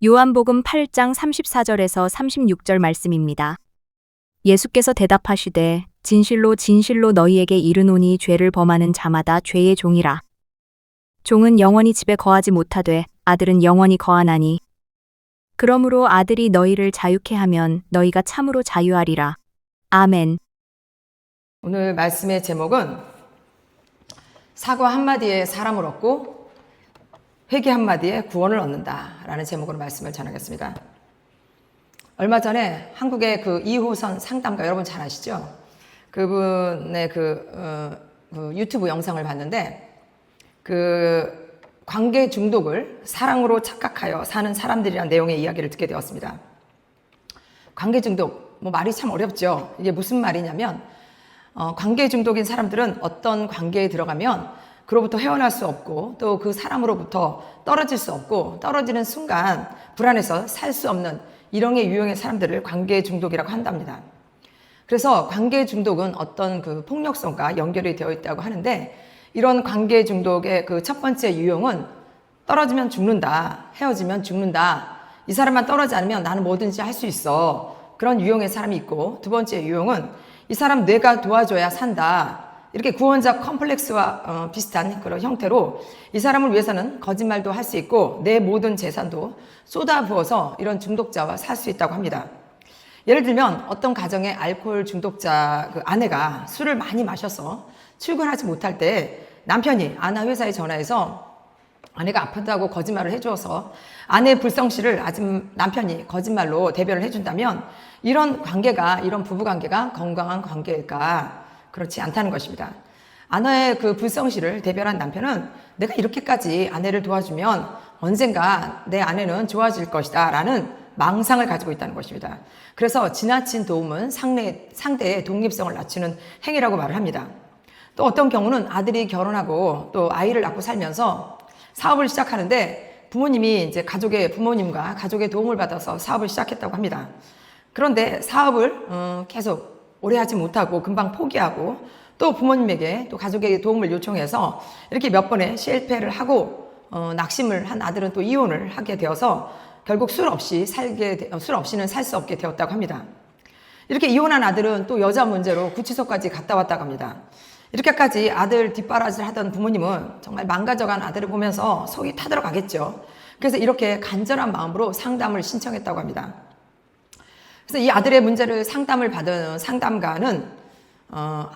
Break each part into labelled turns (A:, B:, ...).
A: 요한복음 8장 34절에서 36절 말씀입니다. 예수께서 대답하시되 진실로 진실로 너희에게 이르노니 죄를 범하는 자마다 죄의 종이라. 종은 영원히 집에 거하지 못하되 아들은 영원히 거하나니. 그러므로 아들이 너희를 자유케 하면 너희가 참으로 자유하리라. 아멘.
B: 오늘 말씀의 제목은 사과 한마디에 사람을 얻고 회개 한마디에 구원을 얻는다 라는 제목으로 말씀을 전하겠습니다. 얼마 전에 한국의 그 2호선 상담가 여러분 잘 아시죠? 그분의 유튜브 영상을 봤는데 그 관계 중독을 사랑으로 착각하여 사는 사람들이란 내용의 이야기를 듣게 되었습니다. 관계 중독, 말이 참 어렵죠. 이게 무슨 말이냐면 관계 중독인 사람들은 어떤 관계에 들어가면 그로부터 헤어날 수 없고 또 그 사람으로부터 떨어질 수 없고 떨어지는 순간 불안해서 살 수 없는 일형의 유형의 사람들을 관계 중독이라고 한답니다. 그래서 관계 중독은 어떤 그 폭력성과 연결이 되어 있다고 하는데 이런 관계 중독의 그 첫 번째 유형은 떨어지면 죽는다, 헤어지면 죽는다, 이 사람만 떨어지지 않으면 나는 뭐든지 할 수 있어, 그런 유형의 사람이 있고, 두 번째 유형은 이 사람 내가 도와줘야 산다, 이렇게 구원자 컴플렉스와 비슷한 그런 형태로 이 사람을 위해서는 거짓말도 할 수 있고 내 모든 재산도 쏟아부어서 이런 중독자와 살 수 있다고 합니다. 예를 들면 어떤 가정의 알코올 중독자 그 아내가 술을 많이 마셔서 출근하지 못할 때 남편이 아내 회사에 전화해서 아내가 아프다고 거짓말을 해주어서 아내의 불성실을 아직 남편이 거짓말로 대변을 해준다면 이런 관계가, 이런 부부관계가 건강한 관계일까? 그렇지 않다는 것입니다. 아내의 그 불성실을 대변한 남편은 내가 이렇게까지 아내를 도와주면 언젠가 내 아내는 좋아질 것이다 라는 망상을 가지고 있다는 것입니다. 그래서 지나친 도움은 상대의 독립성을 낮추는 행위라고 말을 합니다. 또 어떤 경우는 아들이 결혼하고 또 아이를 낳고 살면서 사업을 시작하는데 부모님이 이제 부모님과 가족의 도움을 받아서 사업을 시작했다고 합니다. 그런데 사업을 계속 오래 하지 못하고 금방 포기하고 또 부모님에게 또 가족에게 도움을 요청해서 이렇게 몇 번의 실패를 하고 낙심을 한 아들은 또 이혼을 하게 되어서 결국 술 없이는 살 수 없게 되었다고 합니다. 이렇게 이혼한 아들은 또 여자 문제로 구치소까지 갔다 왔다고 합니다. 이렇게까지 아들 뒷바라지를 하던 부모님은 정말 망가져간 아들을 보면서 속이 타들어가겠죠. 그래서 이렇게 간절한 마음으로 상담을 신청했다고 합니다. 그래서 이 아들의 문제를 상담을 받은 상담가는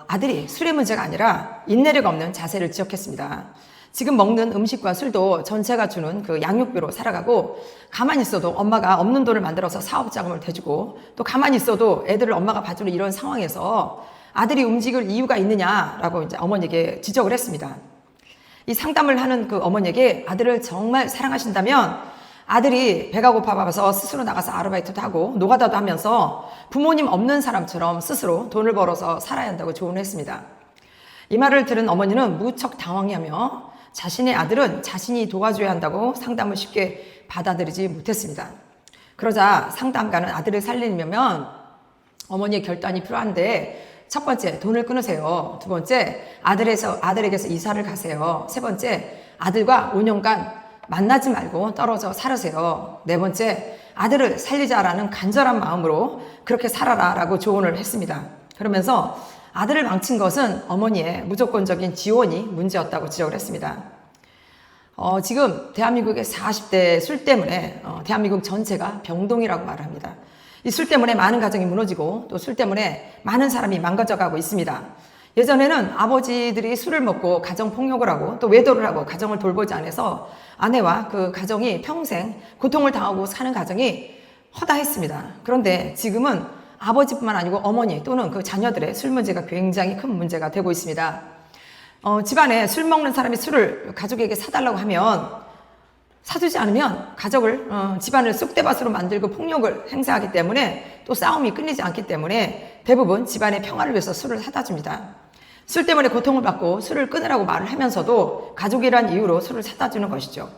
B: 아들이 술의 문제가 아니라 인내력 없는 자세를 지적했습니다. 지금 먹는 음식과 술도 전체가 주는 그 양육비로 살아가고 가만히 있어도 엄마가 없는 돈을 만들어서 사업 자금을 대주고 또 가만히 있어도 애들을 엄마가 봐주는 이런 상황에서 아들이 움직일 이유가 있느냐라고 이제 어머니에게 지적을 했습니다. 이 상담을 하는 그 어머니에게 아들을 정말 사랑하신다면 아들이 배가 고파서 스스로 나가서 아르바이트도 하고 노가다도 하면서 부모님 없는 사람처럼 스스로 돈을 벌어서 살아야 한다고 조언을 했습니다. 이 말을 들은 어머니는 무척 당황해하며 자신의 아들은 자신이 도와줘야 한다고 상담을 쉽게 받아들이지 못했습니다. 그러자 상담가는 아들을 살리려면 어머니의 결단이 필요한데 첫 번째, 돈을 끊으세요. 두 번째, 아들에게서 이사를 가세요. 세 번째, 아들과 5년간 만나지 말고 떨어져 살으세요. 네 번째, 아들을 살리자라는 간절한 마음으로 그렇게 살아라 라고 조언을 했습니다. 그러면서 아들을 망친 것은 어머니의 무조건적인 지원이 문제였다고 지적을 했습니다. 지금 대한민국의 40대 술 때문에 대한민국 전체가 병동이라고 말을 합니다. 이 술 때문에 많은 가정이 무너지고 또 술 때문에 많은 사람이 망가져가고 있습니다. 예전에는 아버지들이 술을 먹고 가정폭력을 하고 또 외도를 하고 가정을 돌보지 않아서 아내와 그 가정이 평생 고통을 당하고 사는 가정이 허다했습니다. 그런데 지금은 아버지뿐만 아니고 어머니 또는 그 자녀들의 술 문제가 굉장히 큰 문제가 되고 있습니다. 집안에 술 먹는 사람이 술을 가족에게 사달라고 하면 사주지 않으면 집안을 쑥대밭으로 만들고 폭력을 행사하기 때문에 또 싸움이 끊이지 않기 때문에 대부분 집안의 평화를 위해서 술을 사다 줍니다. 술 때문에 고통을 받고 술을 끊으라고 말을 하면서도 가족이란 이유로 술을 사다 주는 것이죠.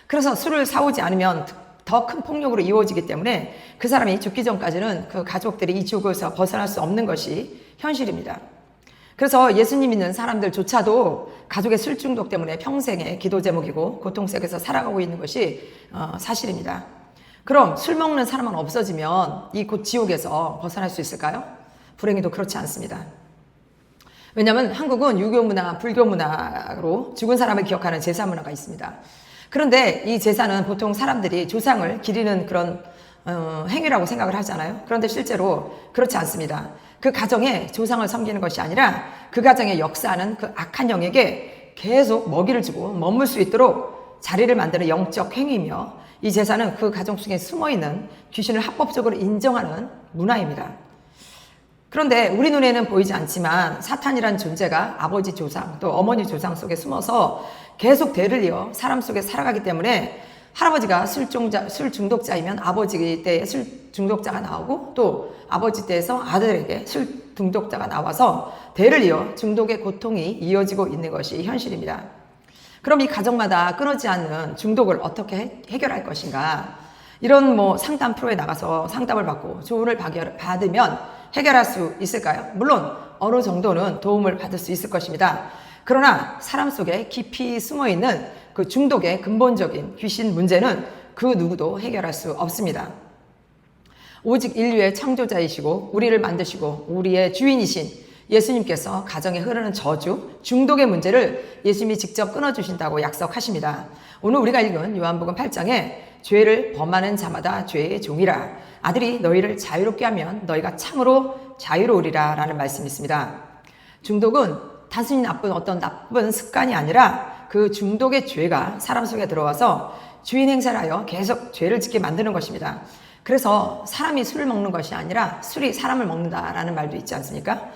B: 그래서 술을 사오지 않으면 더 큰 폭력으로 이루어지기 때문에 그 사람이 죽기 전까지는 그 가족들이 이 지옥에서 벗어날 수 없는 것이 현실입니다. 그래서 예수님 믿는 사람들조차도 가족의 술 중독 때문에 평생의 기도 제목이고 고통 속에서 살아가고 있는 것이 사실입니다. 그럼 술 먹는 사람만 없어지면 이 곧 지옥에서 벗어날 수 있을까요? 불행히도 그렇지 않습니다. 왜냐하면 한국은 유교 문화, 불교 문화로 죽은 사람을 기억하는 제사 문화가 있습니다. 그런데 이 제사는 보통 사람들이 조상을 기리는 그런 행위라고 생각을 하잖아요. 그런데 실제로 그렇지 않습니다. 그 가정에 조상을 섬기는 것이 아니라 그 가정에 역사하는 그 악한 영에게 계속 먹이를 주고 머물 수 있도록 자리를 만드는 영적 행위이며, 이 제사는 그 가정 속에 숨어있는 귀신을 합법적으로 인정하는 문화입니다. 그런데 우리 눈에는 보이지 않지만 사탄이란 존재가 아버지 조상 또 어머니 조상 속에 숨어서 계속 대를 이어 사람 속에 살아가기 때문에, 할아버지가 술 중독자이면 아버지 때에 술 중독자가 나오고, 또 아버지 때에서 아들에게 술 중독자가 나와서 대를 이어 중독의 고통이 이어지고 있는 것이 현실입니다. 그럼 이 가정마다 끊어지지 않는 중독을 어떻게 해결할 것인가? 이런 상담 프로에 나가서 상담을 받고 조언을 받으면 해결할 수 있을까요? 물론 어느 정도는 도움을 받을 수 있을 것입니다. 그러나 사람 속에 깊이 숨어있는 그 중독의 근본적인 귀신 문제는 그 누구도 해결할 수 없습니다. 오직 인류의 창조자이시고 우리를 만드시고 우리의 주인이신 예수님께서 가정에 흐르는 저주, 중독의 문제를 예수님이 직접 끊어주신다고 약속하십니다. 오늘 우리가 읽은 요한복음 8장에 죄를 범하는 자마다 죄의 종이라, 아들이 너희를 자유롭게 하면 너희가 참으로 자유로우리라 라는 말씀이 있습니다. 중독은 단순히 나쁜 습관이 아니라 그 중독의 죄가 사람 속에 들어와서 주인 행세를 하여 계속 죄를 짓게 만드는 것입니다. 그래서 사람이 술을 먹는 것이 아니라 술이 사람을 먹는다라는 말도 있지 않습니까?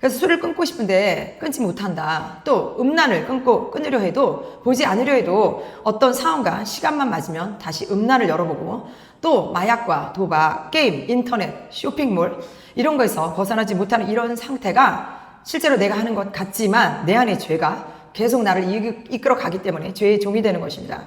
B: 그래서 술을 끊고 싶은데 끊지 못한다. 또 음란을 끊으려 해도, 보지 않으려 해도 어떤 상황과 시간만 맞으면 다시 음란을 열어보고, 또 마약과 도박, 게임, 인터넷, 쇼핑몰 이런 거에서 벗어나지 못하는 이런 상태가 실제로 내가 하는 것 같지만 내 안의 죄가 계속 나를 이끌어 가기 때문에 죄의 종이 되는 것입니다.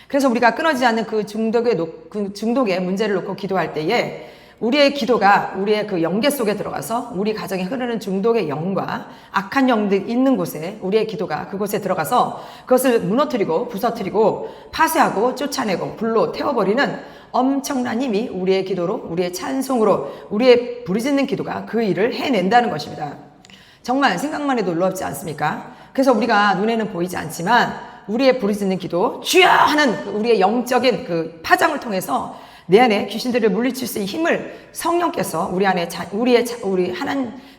B: 그래서 우리가 끊어지지 않는 그 중독의 문제를 놓고 기도할 때에 우리의 기도가 우리의 그 영계 속에 들어가서 우리 가정에 흐르는 중독의 영과 악한 영들 있는 곳에 우리의 기도가 그곳에 들어가서 그것을 무너뜨리고 부서뜨리고 파쇄하고 쫓아내고 불로 태워버리는 엄청난 힘이 우리의 기도로, 우리의 찬송으로, 우리의 부르짖는 기도가 그 일을 해낸다는 것입니다. 정말 생각만 해도 놀랍지 않습니까? 그래서 우리가 눈에는 보이지 않지만 우리의 부르짖는 기도, 주여 하는 우리의 영적인 그 파장을 통해서 내 안에 귀신들을 물리칠 수 있는 힘을 성령께서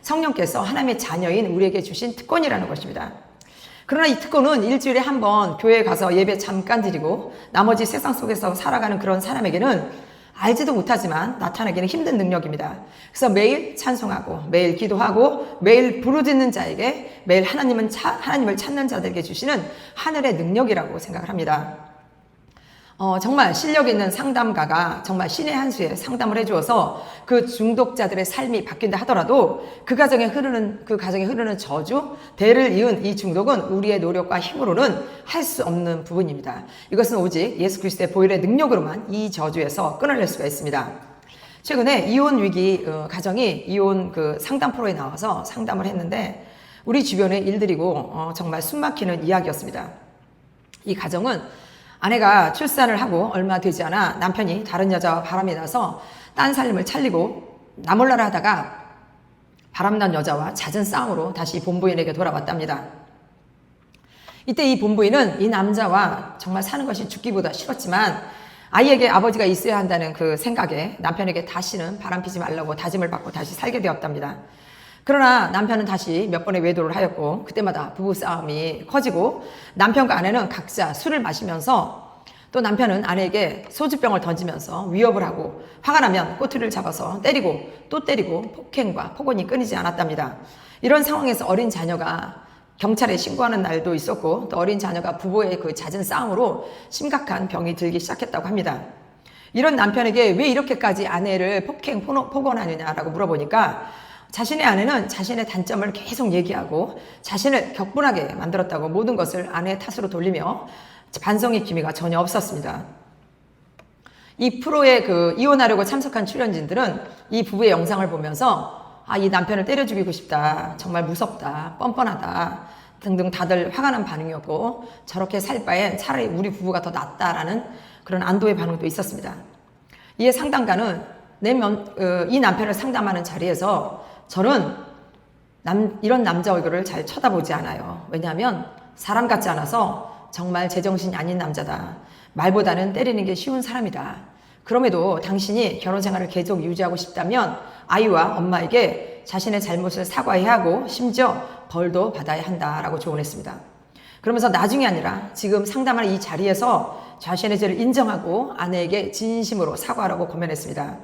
B: 성령께서 하나님의 자녀인 우리에게 주신 특권이라는 것입니다. 그러나 이 특권은 일주일에 한 번 교회에 가서 예배 잠깐 드리고 나머지 세상 속에서 살아가는 그런 사람에게는 알지도 못하지만 나타나기는 힘든 능력입니다. 그래서 매일 찬송하고 매일 기도하고 매일 부르짖는 자에게, 매일 하나님을 찾는 자들에게 주시는 하늘의 능력이라고 생각을 합니다. 정말 실력 있는 상담가가 정말 신의 한 수에 상담을 해주어서 그 중독자들의 삶이 바뀐다 하더라도 그 가정에 흐르는 저주, 대를 이은 이 중독은 우리의 노력과 힘으로는 할 수 없는 부분입니다. 이것은 오직 예수 그리스도의 보혈의 능력으로만 이 저주에서 끊어낼 수가 있습니다. 최근에 이혼 위기 가정이 이혼 그 상담 프로에 나와서 상담을 했는데 우리 주변에 일들이고 정말 숨막히는 이야기였습니다. 이 가정은 아내가 출산을 하고 얼마 되지 않아 남편이 다른 여자와 바람이 나서 딴 살림을 차리고 나몰라라 하다가 바람난 여자와 잦은 싸움으로 다시 본부인에게 돌아왔답니다. 이때 이 본부인은 이 남자와 정말 사는 것이 죽기보다 싫었지만 아이에게 아버지가 있어야 한다는 그 생각에 남편에게 다시는 바람피지 말라고 다짐을 받고 다시 살게 되었답니다. 그러나 남편은 다시 몇 번의 외도를 하였고 그때마다 부부싸움이 커지고 남편과 아내는 각자 술을 마시면서 또 남편은 아내에게 소주병을 던지면서 위협을 하고 화가 나면 꼬투리를 잡아서 때리고 또 때리고 폭행과 폭언이 끊이지 않았답니다. 이런 상황에서 어린 자녀가 경찰에 신고하는 날도 있었고 또 어린 자녀가 부부의 그 잦은 싸움으로 심각한 병이 들기 시작했다고 합니다. 이런 남편에게 왜 이렇게까지 아내를 폭언하느냐라고 물어보니까 자신의 아내는 자신의 단점을 계속 얘기하고 자신을 격분하게 만들었다고 모든 것을 아내의 탓으로 돌리며 반성의 기미가 전혀 없었습니다. 이 프로에 이혼하려고 참석한 출연진들은 이 부부의 영상을 보면서 이 남편을 때려 죽이고 싶다, 정말 무섭다, 뻔뻔하다 등등 다들 화가 난 반응이었고 저렇게 살 바엔 차라리 우리 부부가 더 낫다라는 그런 안도의 반응도 있었습니다. 이에 상담가는 이 남편을 상담하는 자리에서 저는 이런 남자 얼굴을 잘 쳐다보지 않아요. 왜냐하면 사람 같지 않아서 정말 제정신이 아닌 남자다. 말보다는 때리는 게 쉬운 사람이다. 그럼에도 당신이 결혼 생활을 계속 유지하고 싶다면 아이와 엄마에게 자신의 잘못을 사과해야 하고 심지어 벌도 받아야 한다라고 조언했습니다. 그러면서 나중이 아니라 지금 상담하는 이 자리에서 자신의 죄를 인정하고 아내에게 진심으로 사과하라고 권면했습니다.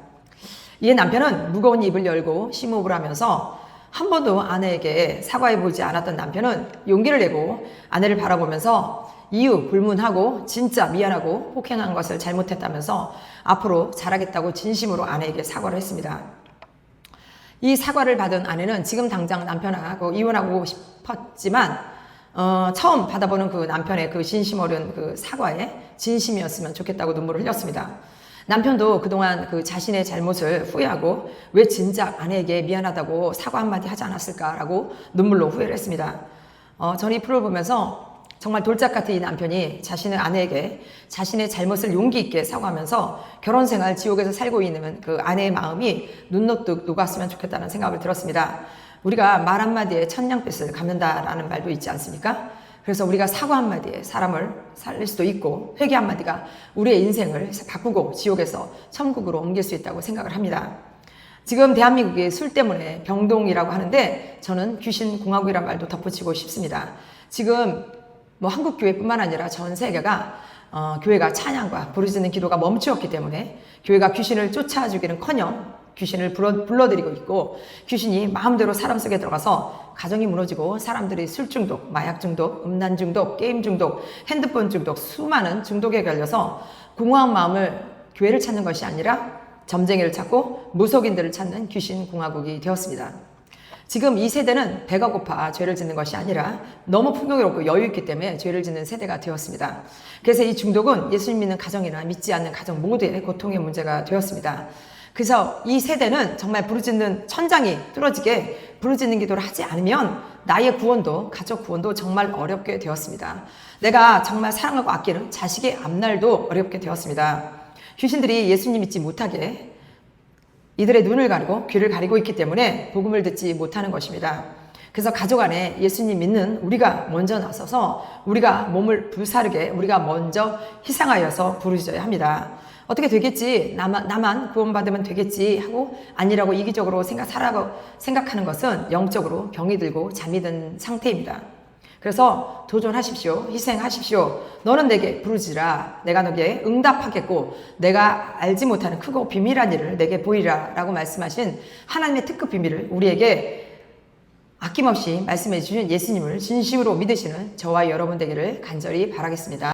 B: 이에 남편은 무거운 입을 열고 심호흡을 하면서 한 번도 아내에게 사과해보지 않았던 남편은 용기를 내고 아내를 바라보면서 이유 불문하고 진짜 미안하고 폭행한 것을 잘못했다면서 앞으로 잘하겠다고 진심으로 아내에게 사과를 했습니다. 이 사과를 받은 아내는 지금 당장 남편하고 이혼하고 싶었지만 처음 받아보는 그 남편의 그 진심 어린 그 사과에 진심이었으면 좋겠다고 눈물을 흘렸습니다. 남편도 그동안 그 자신의 잘못을 후회하고 왜 진작 아내에게 미안하다고 사과 한마디 하지 않았을까라고 눈물로 후회를 했습니다. 저는 이 프로를 보면서 정말 돌짝 같은 이 남편이 자신의 아내에게 자신의 잘못을 용기 있게 사과하면서 결혼 생활 지옥에서 살고 있는 그 아내의 마음이 눈노뚝 녹았으면 좋겠다는 생각을 들었습니다. 우리가 말 한마디에 천냥빚을 갚는다라는 말도 있지 않습니까? 그래서 우리가 사과 한마디에 사람을 살릴 수도 있고 회개 한마디가 우리의 인생을 바꾸고 지옥에서 천국으로 옮길 수 있다고 생각을 합니다. 지금 대한민국이 술 때문에 병동이라고 하는데 저는 귀신공화국이라는 말도 덧붙이고 싶습니다. 지금 한국 교회뿐만 아니라 전 세계가 교회가 찬양과 부르짖는 기도가 멈추었기 때문에 교회가 귀신을 쫓아주기는커녕 귀신을 불러들이고 있고 귀신이 마음대로 사람 속에 들어가서 가정이 무너지고 사람들이 술 중독, 마약 중독, 음란 중독, 게임 중독, 핸드폰 중독, 수많은 중독에 걸려서 공허한 마음을 교회를 찾는 것이 아니라 점쟁이를 찾고 무속인들을 찾는 귀신공화국이 되었습니다. 지금 이 세대는 배가 고파 죄를 짓는 것이 아니라 너무 풍요롭고 여유 있기 때문에 죄를 짓는 세대가 되었습니다. 그래서 이 중독은 예수님 믿는 가정이나 믿지 않는 가정 모두의 고통의 문제가 되었습니다. 그래서 이 세대는 정말 부르짖는 천장이 뚫어지게 부르짖는 기도를 하지 않으면 나의 구원도 가족 구원도 정말 어렵게 되었습니다. 내가 정말 사랑하고 아끼는 자식의 앞날도 어렵게 되었습니다. 귀신들이 예수님 믿지 못하게 이들의 눈을 가리고 귀를 가리고 있기 때문에 복음을 듣지 못하는 것입니다. 그래서 가족 안에 예수님 믿는 우리가 먼저 나서서 우리가 몸을 불사르게 우리가 먼저 희생하여서 부르짖어야 합니다. 어떻게 되겠지? 나만 구원받으면 되겠지? 하고 아니라고 이기적으로 생각하는 것은 영적으로 병이 들고 잠이 든 상태입니다. 그래서 도전하십시오. 희생하십시오. 너는 내게 부르짖으라. 내가 너에게 응답하겠고 내가 알지 못하는 크고 비밀한 일을 내게 보이라 라고 말씀하신 하나님의 특급 비밀을 우리에게 아낌없이 말씀해 주신 예수님을 진심으로 믿으시는 저와 여러분 되기를 간절히 바라겠습니다.